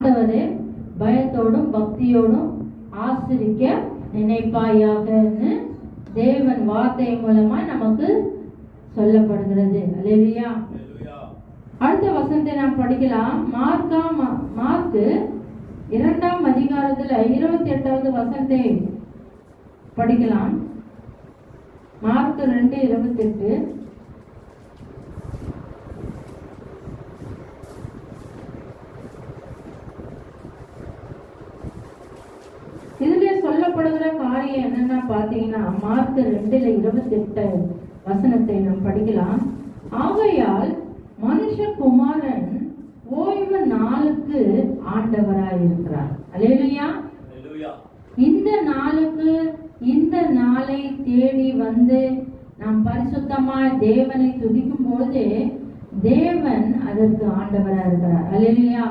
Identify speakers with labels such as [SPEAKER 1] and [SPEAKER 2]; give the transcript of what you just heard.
[SPEAKER 1] ஆண்டவரே பயத்தோடும் பக்தியோடும் ஆசிரிக்க நினைப்பாயாகன்னு தேவன் வார்த்தை மூலமா நமக்கு சொல்லப்படுகிறது. அல்லேலூயா. அடுத்த வசனத்தை நாம் படிக்கலாம். மார்க்கு 2ஆம் அதிகாரத்துல 28வது வசனத்தை படிக்கலாம். மார்க்கு 2:28. இதுல சொல்லப்படுகிற காரியம் என்னன்னா பாத்தீங்கன்னா, மார்க் 2:28 வசனத்தை நாம் படிக்கலாம். ஆகையால் மனுஷகுமாரன் ஓய்வு நாளுக்கு ஆண்டவராயிருக்கிறார். அல்லேலூயா. இந்த நாளுக்கு, இந்த நாளை தேடி வந்து நாம் பரிசுத்தமா தேவனை துதிக்கும் பொழுது தேவன் அதற்கு ஆண்டவரா இருக்கிறார். அல்லேலூயா.